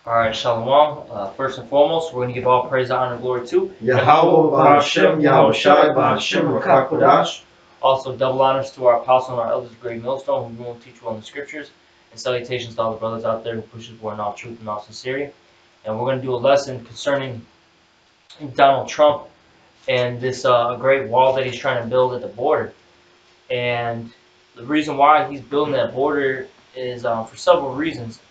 All right, Shalom. First and foremost, we're going to give all praise, honor, and glory to Yahweh Ba'Shem, Yahweh Shai Ba'Shem, Rakak Kodash. Also, double honors to our apostle and our elders, Great Millstone, who will teach you on the scriptures. And salutations to all the brothers out there who push us in all truth and all sincerity. And we're going to do a lesson concerning Donald Trump and this great wall that he's trying to build at the border. And the reason why he's building that border is for several reasons.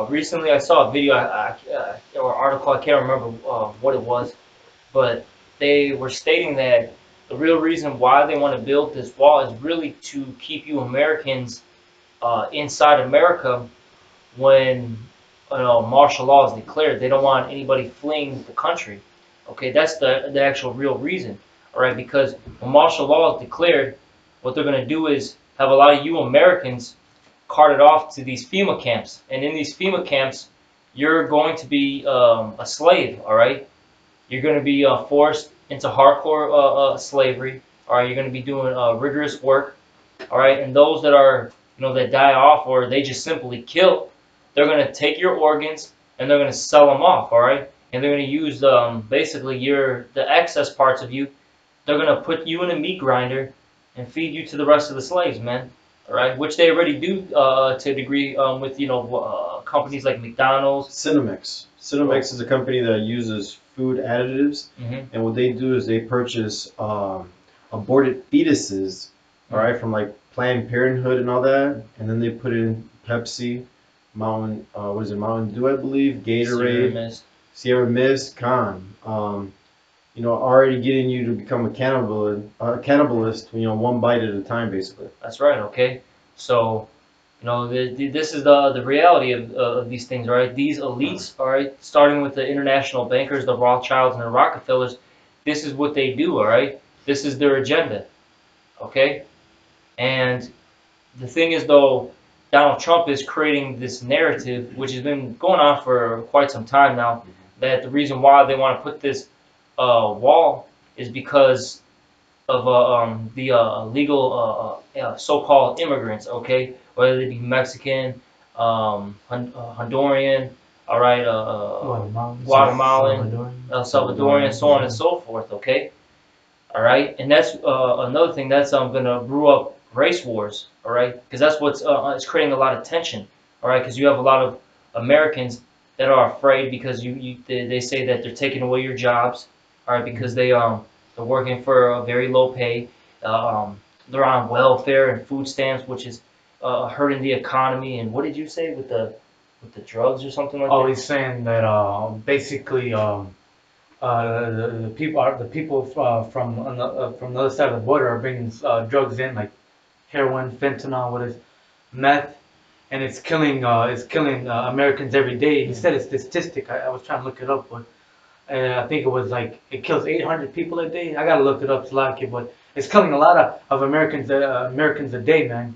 Recently, I saw a video or article. I can't remember what it was, but they were stating that the real reason why they want to build this wall is really to keep you Americans inside America when martial law is declared. They don't want anybody fleeing the country. Okay, that's the actual real reason. All right, because when martial law is declared, what they're going to do is have a lot of you Americans carted off to these FEMA camps, and in these FEMA camps, you're going to be a slave. All right, you're going to be forced into hardcore slavery. All right, you're going to be doing rigorous work. All right, and those that are that die off or they just simply kill, they're going to take your organs and they're going to sell them off. All right, and they're going to use basically the excess parts of you. They're going to put you in a meat grinder and feed you to the rest of the slaves, man. All right, which they already do to a degree with companies like McDonald's. Cinemex is a company that uses food additives, and what they do is they purchase aborted fetuses, all right, from like Planned Parenthood and all that, and then they put it in Pepsi, Mountain Dew, I believe, Gatorade, Sierra Mist, already getting you to become a cannibalist, one bite at a time, basically. That's right. Okay, so this is the reality of these things, right? These elites, all right, starting with the international bankers, the Rothschilds and the Rockefellers, this is what they do, all right? This is their agenda, okay? And the thing is, though, Donald Trump is creating this narrative, which has been going on for quite some time now, that the reason why they want to put this wall is because of the illegal so-called immigrants, okay? Whether they be Mexican, Honduran, all right, Guatemalan, Salvadorian, so on and so forth, okay? All right, and that's another thing that's gonna brew up race wars, all right? Because that's what's it's creating a lot of tension, all right? Because you have a lot of Americans that are afraid because they say that they're taking away your jobs, all right? Because they're working for a very low pay, they're on welfare and food stamps, which is hurting the economy. And what did you say with the drugs or something like that? Oh, he's saying that basically the people from the other side of the border are bringing drugs in, like heroin, fentanyl, what is meth, and it's killing Americans every day. He said a statistic. I was trying to look it up, but I think it was like it kills 800 people a day. I gotta look it up, Slaki, but it's killing a lot of Americans a day, man.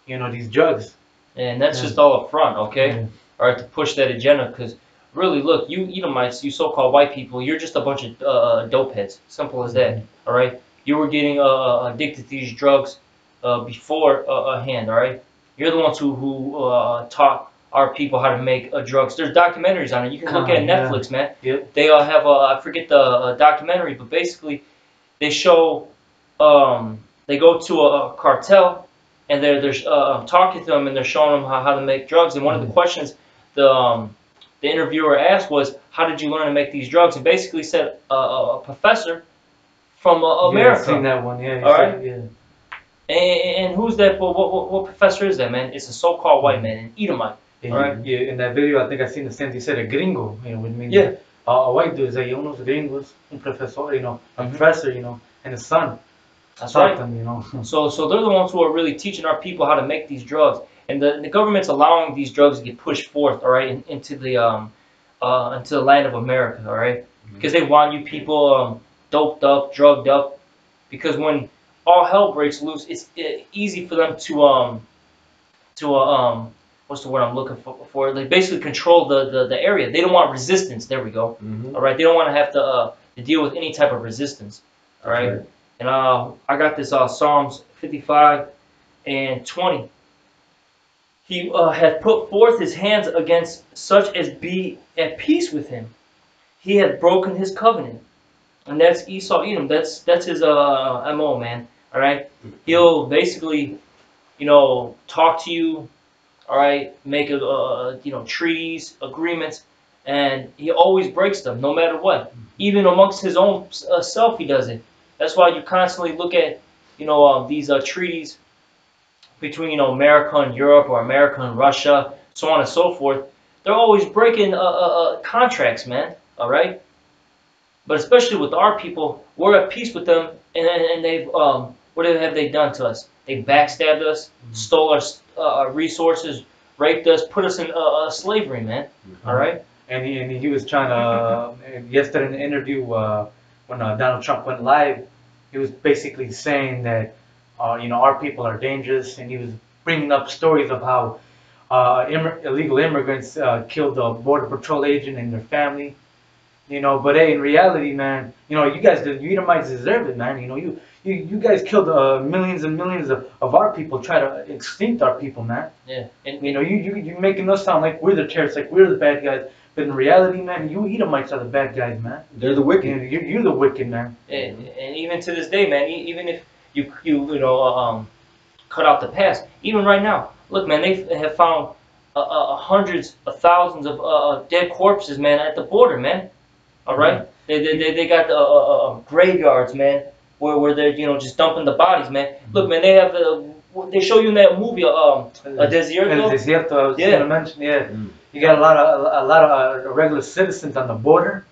These drugs. And that's just all up front, okay? All right, to push that agenda, because really, look, you Edomites, you so-called white people, you're just a bunch of dope heads. Simple as that, all right? You were getting addicted to these drugs beforehand, all right? You're the ones who taught our people how to make drugs. There's documentaries on it. You can look at Netflix, man. Yep. They all have I forget the documentary, but basically they show they go to a cartel and they're talking to them and they're showing them how to make drugs. And one of the questions the interviewer asked was, "How did you learn to make these drugs?" And basically said a professor from America. Yeah, I've seen that one. Yeah. All right. Yeah. And who's that? What professor is that, man? It's a so-called white man, an Edomite. Yeah, all right. Yeah, in that video, I think I seen the same. He said a gringo, which means yeah, a white dude. Like unos gringos, un profesor, a professor, and his son. That's right. Them, So they're the ones who are really teaching our people how to make these drugs, and the government's allowing these drugs to get pushed forth, all right, into the land of America, all right, because they want you people doped up, drugged up, because when all hell breaks loose, it's easy for them to what's the word I'm looking for? They basically control the area. They don't want resistance. There we go. All right, they don't want to have to deal with any type of resistance. All right. And I got this Psalms 55 and 20. he hath put forth his hands against such as be at peace with him. He hath broken his covenant. And that's Esau Edom. That's his MO, man. All right. He'll basically, talk to you. All right, make treaties, agreements, and he always breaks them, no matter what. Even amongst his own self, he does it. That's why you constantly look at, these treaties between America and Europe or America and Russia, so on and so forth. They're always breaking contracts, man. All right. But especially with our people, we're at peace with them, and they've what have they done to us? They backstabbed us, stole our resources, raped us, put us in slavery, man. All right. And he was trying to yesterday in the interview when Donald Trump went live, he was basically saying that our people are dangerous, and he was bringing up stories of how illegal immigrants killed a border patrol agent and their family. But hey, in reality, man, you guys, the Edomites deserve it, man. You guys killed millions and millions of our people, try to extinct our people, man. Yeah. And you're making us sound like we're the terrorists, like we're the bad guys. But in reality, man, you Edomites are the bad guys, man. They're the wicked. You're the wicked, man. and even to this day, man, even if you cut out the past, even right now, look, man, they have found hundreds of thousands of dead corpses, man, at the border, man. All right, they got graveyards, man, where they're just dumping the bodies, man. Look, man, they have they show you in that movie, Desierto. Desierto, I was Yeah. gonna mention, yeah. You got a lot of regular citizens on the border,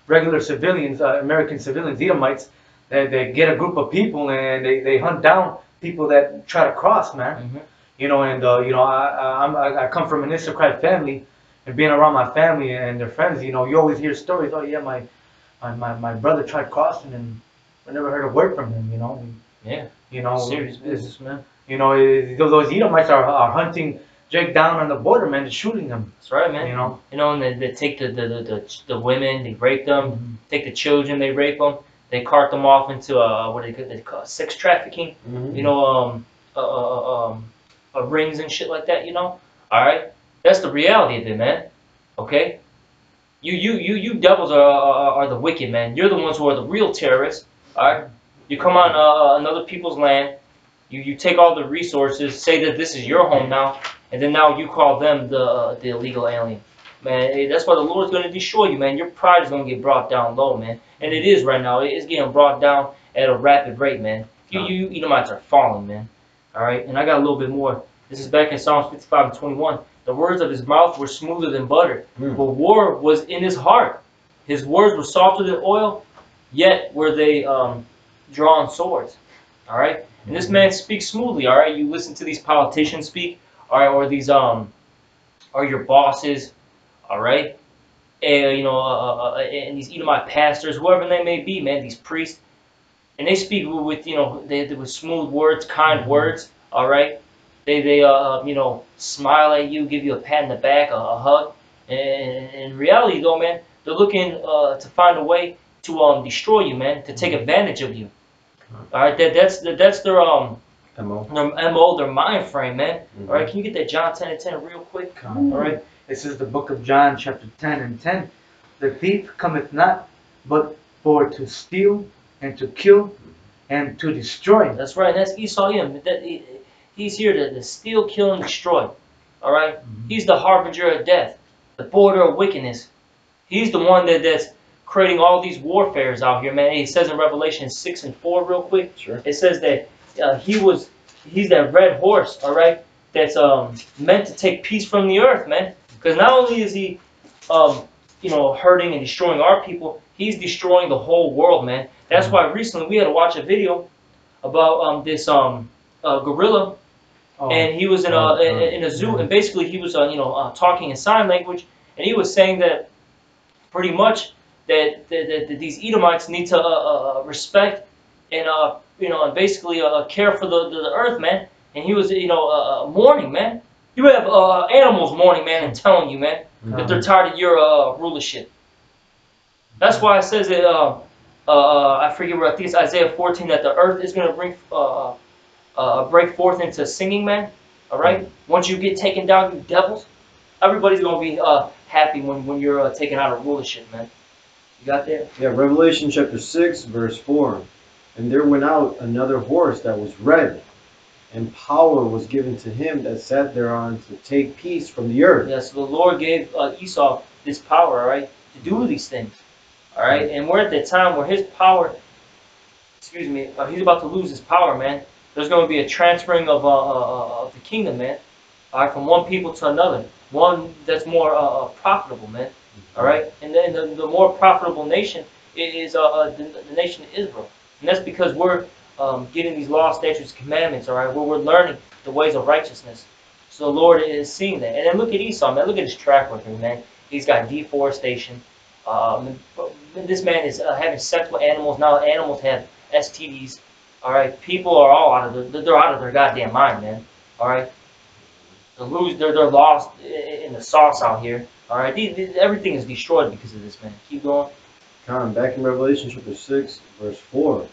regular civilians, American civilians, Edomites, that get a group of people and they hunt down people that try to cross, man. I come from an aristocrat family. And being around my family and their friends, you always hear stories. Oh yeah, my brother tried crossing and I never heard a word from him. Yeah. Serious business, man. Those Edomites are hunting Jake down on the border, man, and shooting them. That's right, man. And they take the women, they rape them. Take the children, they rape them. They cart them off into what they call sex trafficking. Rings and shit like that. All right. That's the reality of it, man. Okay? You devils are the wicked, man. You're the ones who are the real terrorists. Alright? You come on another people's land, you take all the resources, say that this is your home now, and then now you call them the illegal alien. Man, hey, that's why the Lord's gonna destroy you, man. Your pride is gonna get brought down low, man. And it is right now. It's getting brought down at a rapid rate, man. You Edomites are falling, man. Alright? And I got a little bit more. This is back in Psalms 55:21. The words of his mouth were smoother than butter, but war was in his heart. His words were softer than oil, yet were they drawn swords. All right, and this man speaks smoothly. All right, you listen to these politicians speak, all right, or these are your bosses, all right, and and these Edomite pastors, whoever they may be, man, these priests, and they speak with with smooth words, kind words. All right. They smile at you, give you a pat in the back, a hug. And in reality, though, man, they're looking to find a way to destroy you, man, to take advantage of you. All right, that's their MO. Their MO, their mind frame, man. All right, can you get that John 10:10 real quick? All right. This is the book of John, chapter 10:10. The thief cometh not, but for to steal and to kill and to destroy. That's right. That's Esau. He's here to steal, kill, and destroy. All right? He's the harbinger of death, the border of wickedness. He's the one that's creating all these warfares out here, man. It says in Revelation 6:4 real quick. Sure. It says that he's that red horse, all right, that's meant to take peace from the earth, man. Because not only is he hurting and destroying our people, he's destroying the whole world, man. That's why recently we had to watch a video about this gorilla. And he was in a zoo, and basically he was talking in sign language, and he was saying that pretty much that these Edomites need to respect and and basically care for the earth, man. And he was mourning, man. You have animals mourning, man, and telling you, man, that they're tired of your rulership. That's why it says that I forget where, I think it's Isaiah 14, that the earth is going to bring break forth into singing, man. All right. Once you get taken down, you devils, everybody's gonna be happy when you're taken out of rulership, man. You got that? Yeah, Revelation chapter 6, verse 4. And there went out another horse that was red, and power was given to him that sat thereon to take peace from the earth. Yes, the Lord gave Esau this power, all right, to do these things, all right. And we're at that time where his power, excuse me, he's about to lose his power, man. There's going to be a transferring of the kingdom, man, all right, from one people to another, one that's more profitable, man, all right. And then the more profitable nation is the nation of Israel, and that's because we're getting these laws, statutes, commandments, all right, where we're learning the ways of righteousness. So the Lord is seeing that. And then look at Esau, man. Look at his track record, man. He's got deforestation. This man is having sex with animals. Now animals have STDs. All right, people are all they're out of their goddamn mind, man. All right, they're lost in the sauce out here. All right, everything is destroyed because of this, man. Keep going. Back in Revelation chapter 6, verse 4.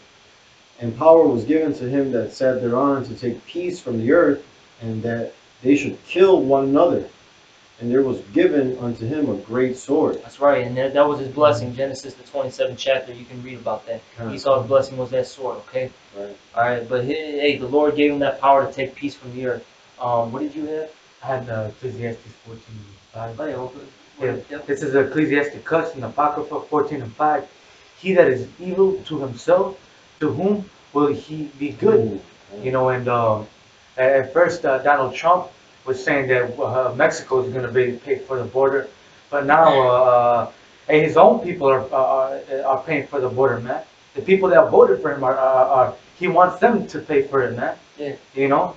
And power was given to him that sat thereon to take peace from the earth, and that they should kill one another. And there was given unto him a great sword. That's right, and that was his blessing. Genesis, the 27th chapter, you can read about that. Esau's blessing was that sword, okay? Right. All right, but hey, the Lord gave him that power to take peace from the earth. What did you have? I had Ecclesiastes 14:5. Oh, yeah, okay. Yeah. This is Ecclesiastes cuts in Apocrypha 14:5. He that is evil to himself, to whom will he be good? Ooh. You know, and at first Donald Trump was saying that Mexico is going to pay for the border, but now his own people are paying for the border, man. The people that voted for him are he wants them to pay for it, man. Yeah. You know?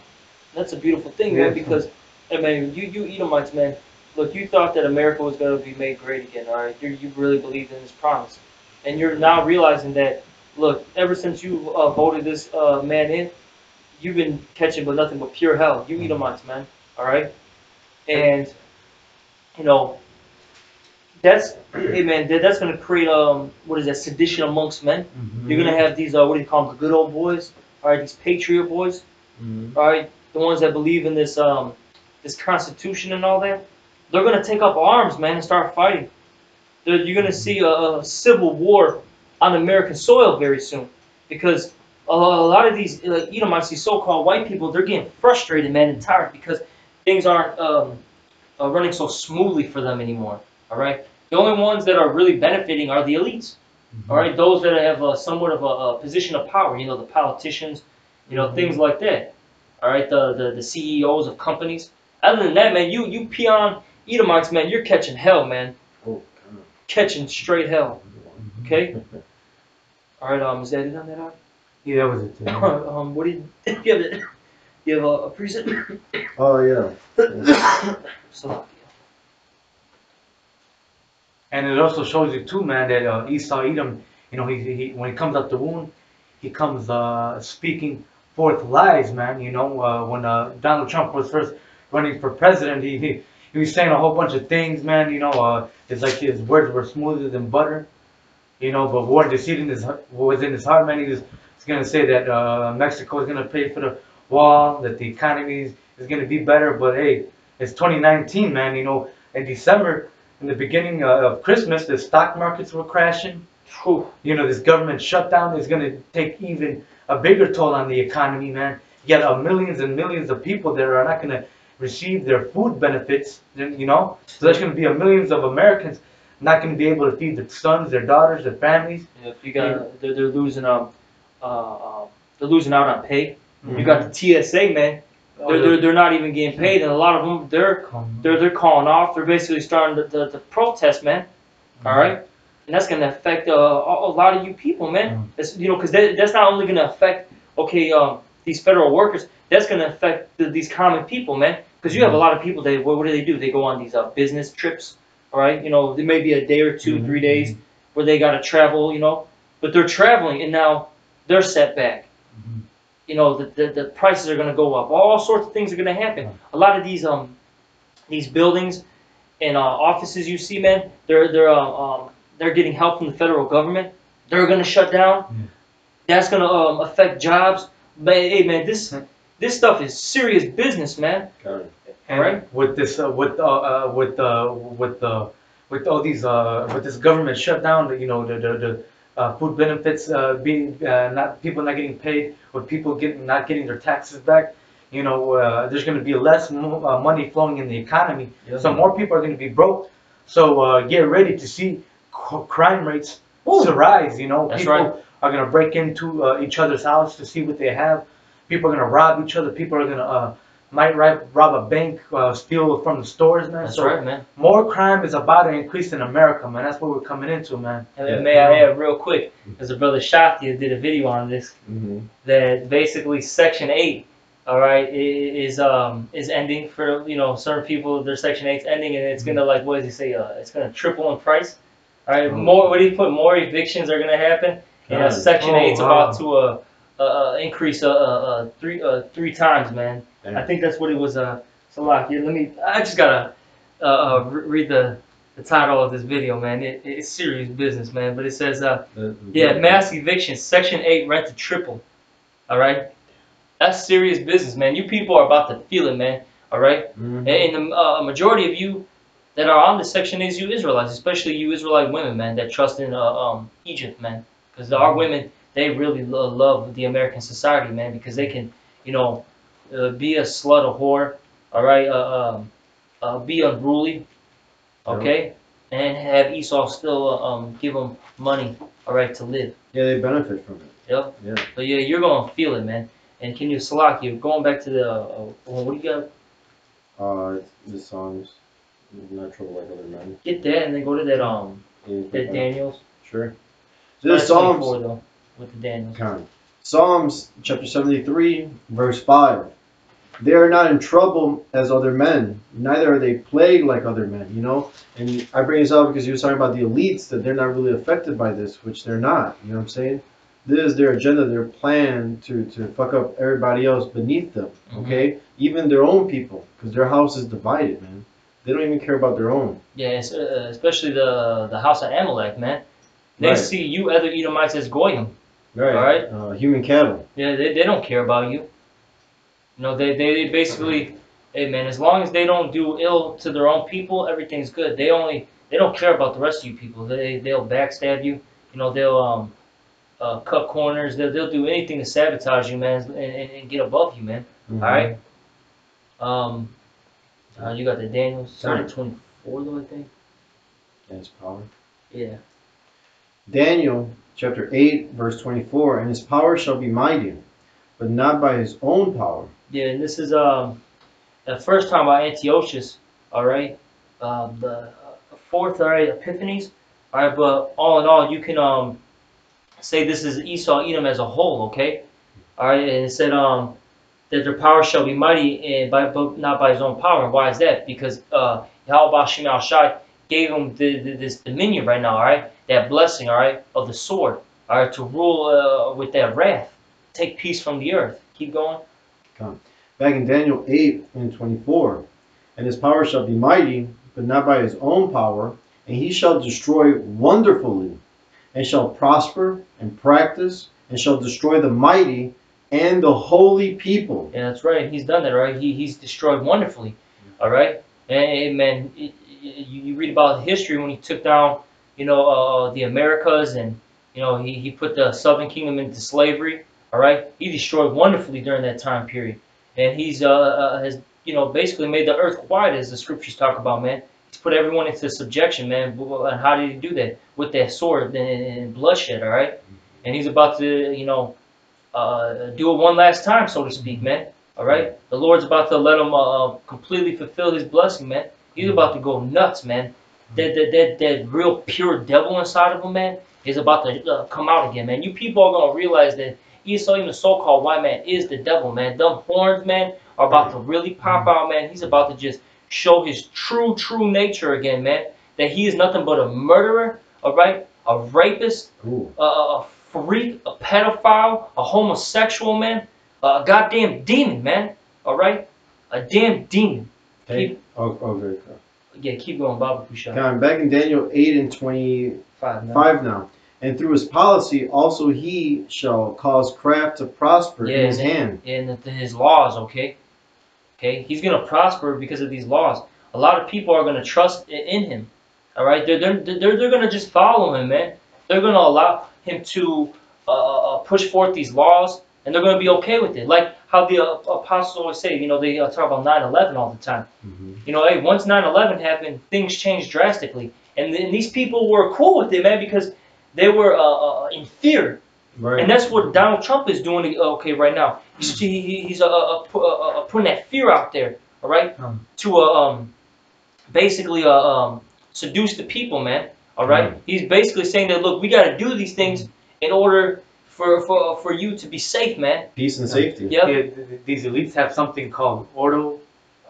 That's a beautiful thing, man, because, I mean, you Edomites, man, look, you thought that America was going to be made great again, all right? You really believed in this promise. And you're now realizing that, look, ever since you voted this man in, you've been catching but nothing but pure hell. You Edomites, man, all right? And, you know, that's, hey, man, that's going to create, what is that, sedition amongst men. You're going to have these, what do you call them, the good old boys, all right, these patriot boys, all right, the ones that believe in this this Constitution and all that. They're going to take up arms, man, and start fighting. You're going to see a civil war on American soil very soon, because a lot of these Edomites, these so-called white people, they're getting frustrated, man, and tired because things aren't running so smoothly for them anymore. All right, the only ones that are really benefiting are the elites. All right, those that have somewhat of a position of power. You know, the politicians. You know, things like that. All right, the CEOs of companies. Other than that, man, you peon Edomites, man, you're catching hell, man. Oh, Catching straight hell. Okay. All right. Is that it on that? Yeah, that was it. What do you have a preset? Oh, yeah. So, And it also shows you too, man, that Esau Edom, you know, he when he comes out the womb, he comes speaking forth lies, man. You know, when Donald Trump was first running for president, he was saying a whole bunch of things, man. You know, it's like his words were smoother than butter. You know, but what deceit was in his heart, man. He's gonna say that Mexico is gonna pay for the wall, that the economy is gonna be better. But hey, it's 2019, man. You know, in December, in the beginning of Christmas, the stock markets were crashing. You know, this government shutdown is going to take even a bigger toll on the economy, man. You got millions and millions of people that are not going to receive their food benefits, you know. So there's going to be millions of Americans not going to be able to feed their sons, their daughters, their families. Yeah, you got they're losing they're losing out on pay. You got the TSA, man. They're not even getting paid, and a lot of them they're calling off. They're basically starting the protest, man. All right. And that's going to affect a lot of you people, man. It's, you know, because that's not only going to affect, okay, these federal workers. That's going to affect these common people, man. Because you have a lot of people. What do? They go on these business trips, all right? You know, there may be a day or 2, 3 days where they got to travel, you know. But they're traveling, and now they're set back. You know, the prices are going to go up. All sorts of things are going to happen. A lot of these buildings and offices you see, man, they're getting help from the federal government. They're going to shut down. That's going to affect jobs. But hey, man, this This stuff is serious business, man. Got it. And Right. with this, with all these, with this government shutdown, you know, the food benefits being not people not getting paid, or people not getting their taxes back. You know, there's going to be less money flowing in the economy, so more people are going to be broke. So get ready to see crime rates to rise. You know, That's people right. are going to break into each other's house to see what they have. People are going to rob each other. People are going to might rob a bank, steal from the stores, man. That's So right, man. more crime is about to increase in America, man. That's what we're coming into, man. And may I add real quick, because the brother Shafti did a video on this, that basically Section 8, all right, is ending for, you know, certain people. Their Section 8's ending, and it's gonna, like, what does he say? It's gonna triple in price. All right, more. What do you put? More evictions are gonna happen, and Section 8's about to increase three times, man. I think that's what it was. So like, yeah, I just gotta read the title of this video, man. It's serious business, man. But it says, yeah, mass evictions, Section 8 rent to triple. All right, that's serious business, man. You people are about to feel it, man. All right, and the majority of you that are on the Section 8 is you Israelites, especially you Israelite women, man, that trust in Egypt, man, because our women, they really love the American society, man, because they can, you know, be a slut, a whore, all right, be unruly, okay, and have Esau still give them money, all right, to live. Yeah, they benefit from it. Yep. Yeah. But yeah, you're gonna feel it, man. And can you, Salaki, going back to the what do you got? The Psalms, not trouble like other men. Get that, and then go to that that Daniel's. Sure. The Psalms, 24 though, with the Daniels. Psalms chapter 73, verse 5. They are not in trouble as other men, neither are they plagued like other men, you know? And I bring this up because you were talking about the elites, that they're not really affected by this, which they're not, you know what I'm saying? This is their agenda, their plan to fuck up everybody else beneath them, okay? Even their own people, because their house is divided, man. They don't even care about their own. Yeah, especially the house of Amalek, man. They see you other Edomites as goyim. Right. All right. Human cattle. Yeah, they don't care about you. You know, they basically, hey man, as long as they don't do ill to their own people, everything's good. They don't care about the rest of you people. They'll backstab you. You know, they'll cut corners. They'll do anything to sabotage you, man, and get above you, man. All right. You got the Daniels, started 24 though, I think. Against power. Yeah. Daniel chapter 8, verse 24, and his power shall be mighty, but not by his own power. Yeah, and this is the first time by Antiochus, all right, the fourth, all right, Epiphanies, all right, but all in all, you can say this is Esau, Edom as a whole, okay, all right, and it said that their power shall be mighty, but not by his own power. Why is that? Because Yahweh Shem Al Shai gave him this dominion right now, all right, that blessing, all right, of the sword, all right, to rule with that wrath, take peace from the earth. Keep going. Back in Daniel 8 and 24, and his power shall be mighty, but not by his own power, and he shall destroy wonderfully, and shall prosper and practice, and shall destroy the mighty and the holy people. Yeah, that's right. He's done that, right? He's destroyed wonderfully, all right? And man, you read about history when he took down, you know, the Americas, and you know he put the Southern Kingdom into slavery, all right? He destroyed wonderfully during that time period, and he's has, you know, basically made the earth quiet, as the scriptures talk about, man. He's put everyone into subjection, man. And how did he do that? With that sword and bloodshed, all right? And he's about to, you know, do it one last time, so to speak, man. All right, the Lord's about to let him completely fulfill his blessing, man. He's about to go nuts, man. That real pure devil inside of him, man, is about to come out again, man. You people are gonna realize that Esau, even the so-called white man, is the devil, man. Them horns, man, are about to really pop out, man. He's about to just show his true nature again, man. That he is nothing but a murderer, all right, a rapist, a freak, a pedophile, a homosexual, man, a goddamn demon, man. All right, a damn demon. Okay. Yeah, keep going, Baba Kushan. Back in Daniel 8 and 25 now. And through his policy, also he shall cause craft to prosper in his hand. And his laws, okay? Okay, he's gonna prosper because of these laws. A lot of people are gonna trust in him. All right, they're gonna just follow him, man. They're gonna allow him to push forth these laws, and they're gonna be okay with it. Like how the apostles always say, you know, they talk about 9/11 all the time. You know, hey, once 9/11 happened, things changed drastically, and these people were cool with it, man, because they were in fear. Right. And that's what Donald Trump is doing. Okay, right now, he's putting that fear out there. All right, to basically seduce the people, man. All right, he's basically saying that, look, we got to do these things in order for you to be safe, man. Peace and safety. Yep. These elites have something called order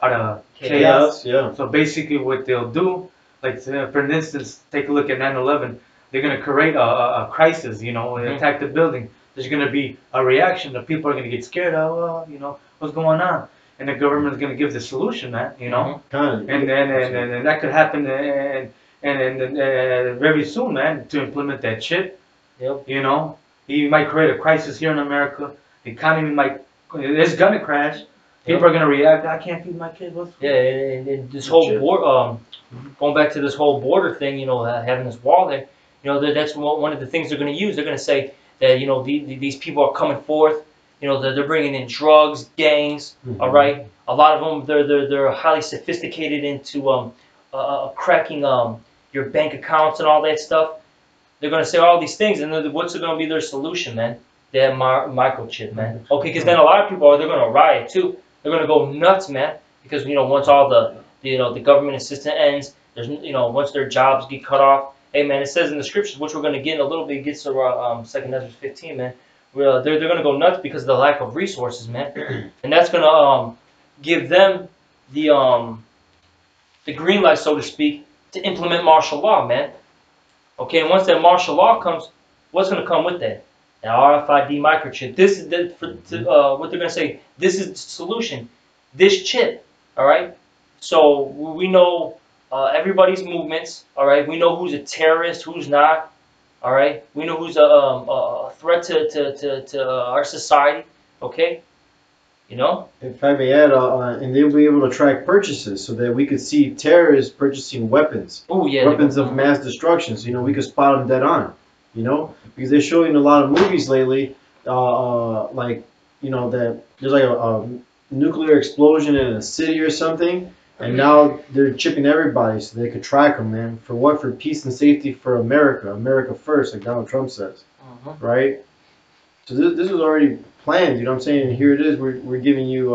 out of Chaos. Yeah. So basically, what they'll do, like for instance, take a look at 9/11. They're gonna create a crisis, you know, attack the building. There's gonna be a reaction. The people are gonna get scared. Oh, you know, what's going on? And the government's gonna give the solution, man. You know, and that could happen, and very soon, man, to implement that chip. Yep. You know, he might create a crisis here in America. The economy might, it's gonna crash. People are gonna react. I can't feed my kids. Yeah, and this whole going back to this whole border thing, you know, having this wall there. You know, that's one of the things they're going to use. They're going to say that, you know, these people are coming forth. You know, they're bringing in drugs, gangs. All right, a lot of them they're highly sophisticated into cracking your bank accounts and all that stuff. They're going to say all these things, and then what's going to be their solution, man? They have microchip, man. Okay, because then a lot of people they're going to riot too. They're going to go nuts, man, because you know once all the government assistance ends, there's once their jobs get cut off. Hey man, it says in the scriptures, which we're going to get in a little bit, gets to 2 Ezra 15, man. They're going to go nuts because of the lack of resources, man, and that's going to give them the green light, so to speak, to implement martial law, man. Okay, and once that martial law comes, what's going to come with that? The RFID microchip. This is what they're going to say. This is the solution. This chip, all right. So we know. Everybody's movements, all right. We know who's a terrorist, who's not, all right. We know who's a threat to our society, okay. You know. If I may add, and they'll be able to track purchases so that we could see terrorists purchasing weapons. Oh yeah. Weapons of mass destruction. So we could spot them dead on. You know, because they're showing a lot of movies lately, like that there's like a nuclear explosion in a city or something. And now they're chipping everybody so they could track them, man. For what? For peace and safety for America. America first, like Donald Trump says. Right? So this was already planned, you know what I'm saying? And here it is. We're giving you,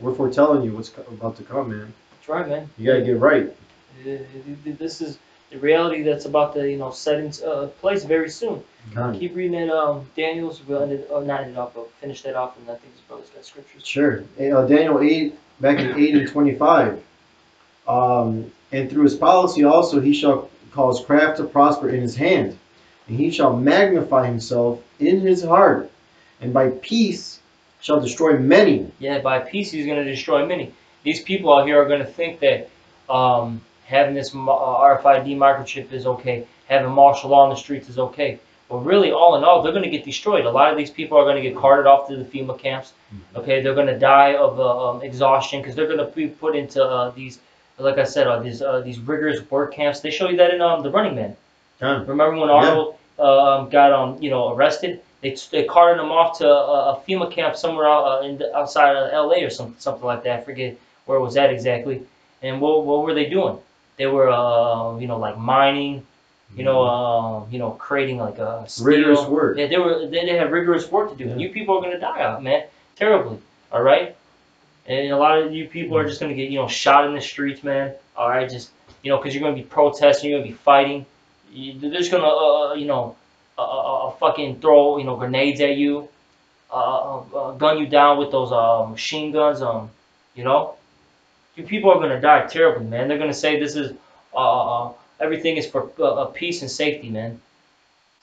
we're foretelling you what's about to come, man. That's right, man. You gotta get right. This is the reality that's about to, set in place very soon. Keep reading it, Daniel's. We'll not end it off, but finish that off, and I think his brother's got scriptures. Sure. Daniel 8, back in 8 and 25. And through his policy also he shall cause craft to prosper in his hand, and he shall magnify himself in his heart, and by peace shall destroy many. Yeah, by peace he's going to destroy many. These people out here are going to think that having this RFID microchip is okay, having martial law in the streets is okay. But really, all in all, they're going to get destroyed. A lot of these people are going to get carted off to the FEMA camps. Okay, they're going to die of exhaustion because they're going to be put into these. Like I said, these rigorous work camps. They show you that in the Running Man. Remember when Arnold got arrested? They carted him off to a FEMA camp somewhere outside of LA or something like that. I forget where it was at exactly. And what were they doing? They were like mining, creating like steel. Rigorous work. Yeah, they had rigorous work to do. And you people are gonna die out, man, terribly. All right. And a lot of you people are just going to get, shot in the streets, man. All right, just, because you're going to be protesting, you're going to be fighting. They're just going to, fucking throw, grenades at you, gun you down with those machine guns. You people are going to die terribly, man. They're going to say this is, everything is for peace and safety, man.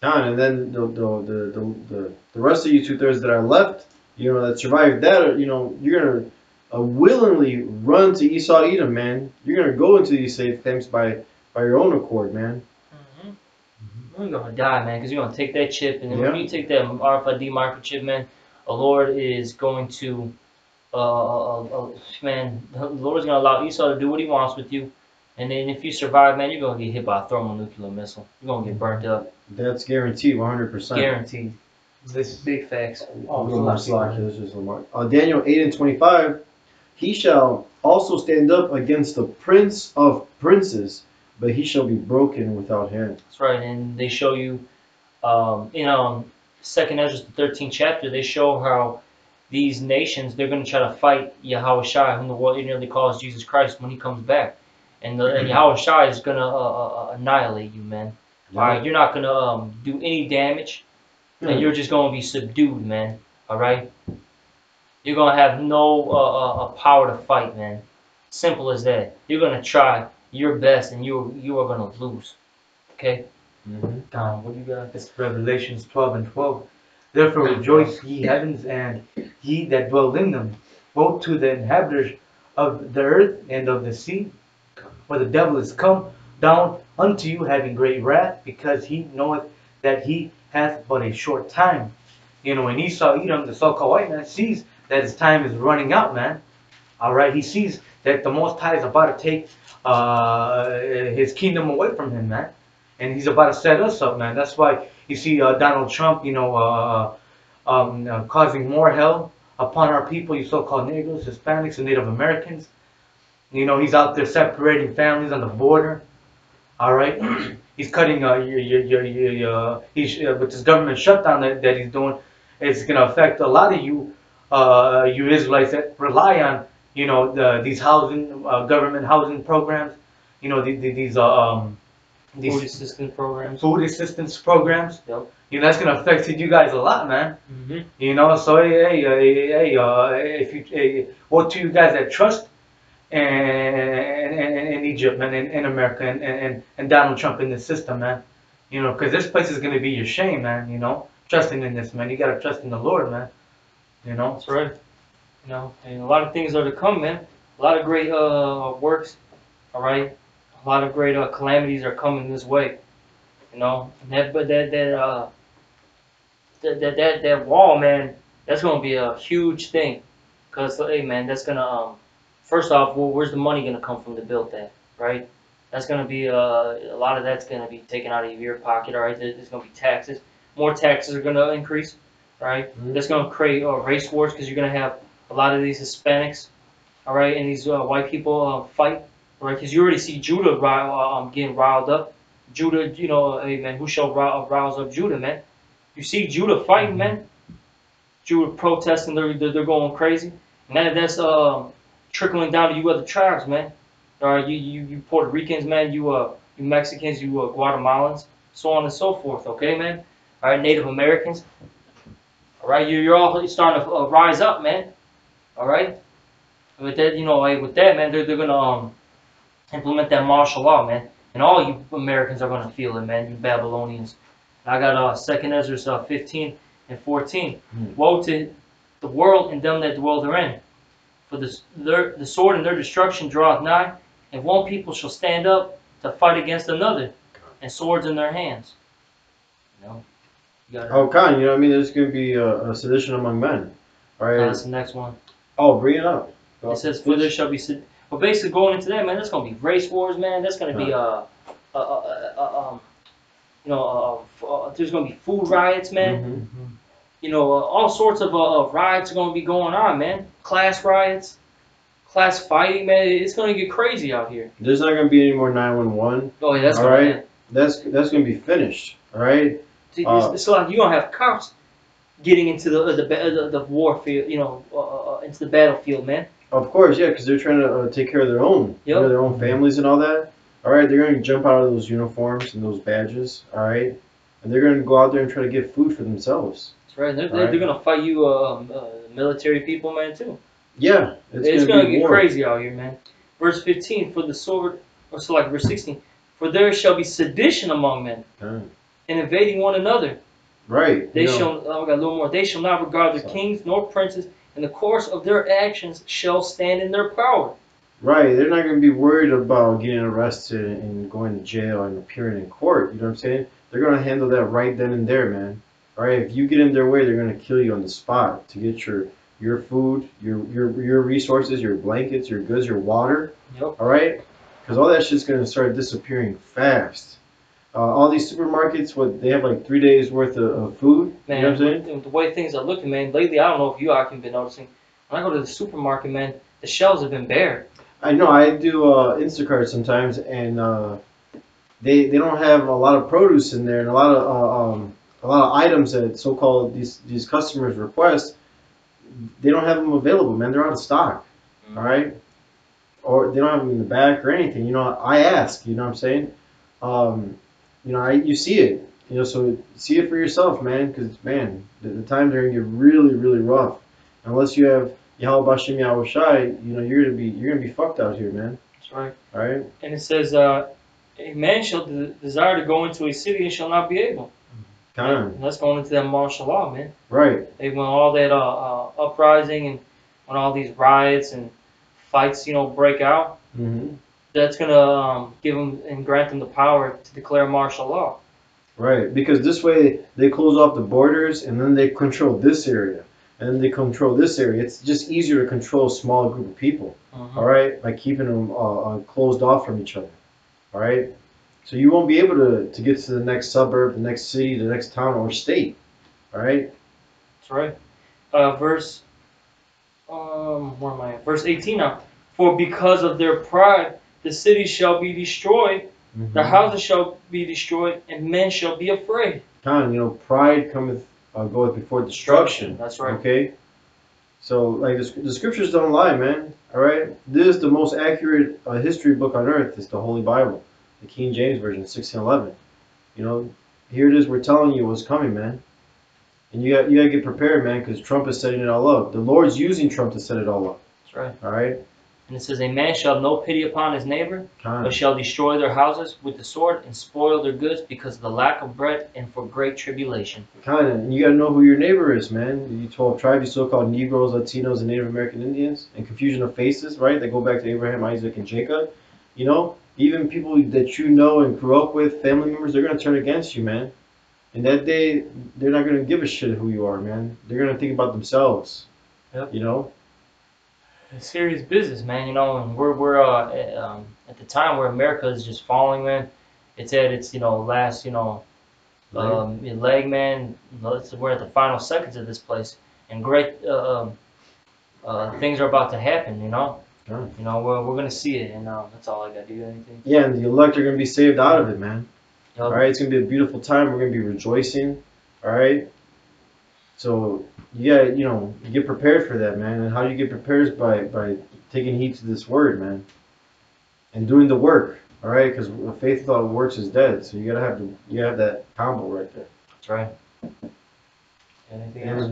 And then the rest of you 2/3 that are left, that survived that, you're going to willingly run to Esau Edom, man. You're gonna go into these safe camps by your own accord, man. You're gonna die, man, because you're gonna take that chip, and then when you take that RFID microchip, man, the Lord is going to, man, the Lord's gonna allow Esau to do what he wants with you, and then if you survive, man, you're gonna get hit by a thermonuclear missile. You're gonna get burnt up. That's guaranteed, 100%. Guaranteed. This big facts. This is Lamar. Daniel 8:25. He shall also stand up against the prince of princes, but he shall be broken without hand. That's right, and they show you, in Second Ezra, the 13th chapter, they show how these nations, they're going to try to fight Yahweh Shai, whom the world ignorantly calls Jesus Christ, when he comes back. And Yahweh Shai is going to annihilate you, man. Yeah. All right, you're not going to do any damage, and you're just going to be subdued, man. All right? You're going to have no power to fight, man. Simple as that. You're going to try your best, and you are going to lose. Okay? What do you got? It's Revelations 12:12. Therefore rejoice, ye heavens, and ye that dwell in them, both to the inhabitants of the earth and of the sea. For the devil is come down unto you, having great wrath, because he knoweth that he hath but a short time. You know, and Esau, Edom, the so-called white man, sees that his time is running out, man. All right, he sees that the Most High is about to take his kingdom away from him, man. And he's about to set us up, man. That's why you see Donald Trump, you know, causing more hell upon our people, you so-called Negroes, Hispanics, and Native Americans. You know, he's out there separating families on the border. All right, he's cutting with this government shutdown that he's doing. It's going to affect a lot of you Israelites that rely on, you know, these housing government housing programs. You know, these food assistance programs. Food assistance programs. Yep. You know, that's gonna affect you guys a lot, man. You know, so if you what to you guys that trust in Egypt, man, in America, and Donald Trump in this system, man. You know, because this place is gonna be your shame, man. You know, trusting in this, man. You gotta trust in the Lord, man. You know. That's right. You know, and a lot of things are to come, man. A lot of great works. All right. A lot of great calamities are coming this way, you know. That wall, man, that's gonna be a huge thing, cause hey, man, that's gonna first off, well, where's the money gonna come from to build that, right? That's gonna be a lot of that's gonna be taken out of your pocket, all right. There's gonna be taxes. More taxes are gonna increase, right? That's gonna create race wars, cause you're gonna have a lot of these Hispanics, all right, and these white people fight. Right, because you already see Judah getting riled up. Judah, you know, hey man, who shall rouse up Judah, man? You see Judah fighting, man. Judah protesting, they're going crazy, and that's trickling down to you other tribes, man. All right, you Puerto Ricans, man. You Mexicans, you Guatemalans, so on and so forth. Okay, man. All right, Native Americans. All right, you're all starting to rise up, man. All right. With that, you know, with that, man, they're gonna implement that martial law, man, and all you Americans are gonna feel it, man. You Babylonians. I got Second Ezra 15 and 14. Woe to the world and them that dwell therein, for the sword and their destruction draweth nigh, and one people shall stand up to fight against another, and swords in their hands. You know. You got Khan, you know what I mean? There's gonna be a sedition among men. All right. That's the next one. Oh, bring it up. It says, "For there shall be." Well, basically going into that, man, that's gonna be race wars, man. That's gonna be there's gonna be food riots, man. You know, all sorts of riots are gonna be going on, man. Class riots, class fighting, man. It's gonna get crazy out here. There's not gonna be any more 911. Oh yeah, that's all gonna right. That's gonna be finished. All right. It's like you don't have cops getting into the warfield, you know, into the battlefield, man. Of course, yeah, because they're trying to take care of their own, you know, their own families and all that. All right, they're going to jump out of those uniforms and those badges, all right, and they're going to go out there and try to get food for themselves. That's right. They're going to fight you, military people, man, too. Yeah, it's going to get crazy out here, man. Verse 15, for the sword, or so like verse 16, for there shall be sedition among men, and invading one another. Right. They shall. I got a little more. They shall not regard their kings nor princes, and the course of their actions shall stand in their power. Right, they're not going to be worried about getting arrested and going to jail and appearing in court. You know what I'm saying? They're going to handle that right then and there, man. All right, if you get in their way, they're going to kill you on the spot to get your food, your resources, your blankets, your goods, your water. Yep. All right, because all that shit's going to start disappearing fast. All these supermarkets, what they have like 3 days worth of food. Man, you know what I'm saying? the way things are looking, man, lately, I don't know if you all can been noticing. When I go to the supermarket, man, the shelves have been bare. I know I do Instacart sometimes, and they don't have a lot of produce in there, and a lot of items that so-called these customers request. They don't have them available, man. They're out of stock. All right, or they don't have them in the back or anything. You know, I ask. You know what I'm saying? You know, you see it. You know, so see it for yourself, man. Because man, the times are gonna get really, really rough. Unless you have Yahweh Bashim Yahweh Shai, you know, you're gonna be fucked out here, man. That's right. All right. And it says, a man shall desire to go into a city and shall not be able. Kind. That's going into that martial law, man. Right. They when all that uprising and when all these riots and fights, you know, break out. Mm-hmm. That's gonna give them and grant them the power to declare martial law. Right. Because this way they close off the borders and then they control this area and then they control this area. It's just easier to control a small group of people. Mm-hmm. All right, by keeping them closed off from each other. All right. So you won't be able to get to the next suburb, the next city, the next town or state. All right. That's right. Verse where am I at? Verse 18 now. For because of their pride, the cities shall be destroyed, Mm-hmm. the houses shall be destroyed, and men shall be afraid. Kind, you know, pride cometh goeth before destruction. That's right. Okay. So like the scriptures don't lie, man. All right. This is the most accurate history book on earth. It's the Holy Bible, the King James Version, 1611. You know, here it is. We're telling you what's coming, man. And you got to get prepared, man, because Trump is setting it all up. The Lord's using Trump to set it all up. That's right. All right. And it says, a man shall have no pity upon his neighbor, Kind. but shall destroy their houses with the sword and spoil their goods because of the lack of bread and for great tribulation. Kind of. And you got to know who your neighbor is, man. You 12 tribes, you so-called Negroes, Latinos, and Native American Indians, and confusion of faces, right? They go back to Abraham, Isaac, and Jacob. You know, even people that you know and grew up with, family members, they're going to turn against you, man. And that day, they're not going to give a shit who you are, man. They're going to think about themselves. Yep. You know? It's serious business, man. You know, and we're at the time where America is just falling, man. It's at its last leg, man. We're at the final seconds of this place, and great things are about to happen. You know. Yeah. You know, we're gonna see it, and that's all I got. Do you got anything? Yeah, and the elect are going to be saved out of it, man. Yep. All right, it's going to be a beautiful time. We're going to be rejoicing. All right. So you got you get prepared for that, man. And how do you get prepared is by taking heed to this word, man, and doing the work. All right, because faith without works is dead. So you gotta have that combo right there. That's right. Anything else?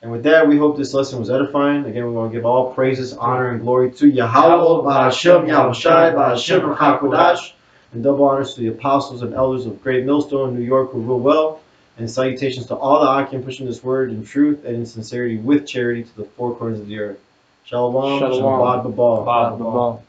And with that, we hope this lesson was edifying. Again, we want to give all praises, honor, and glory to Yahweh, Ba'Hashem, Yahweh Shai, Ba'Hashem, HaKodash, and double honors to the apostles and elders of Great Millstone, New York, who rule well. And salutations to all the Akim pushing this word in truth and in sincerity with charity to the four corners of the earth. Shalom, Shalom. Shabbat Babal. Bye.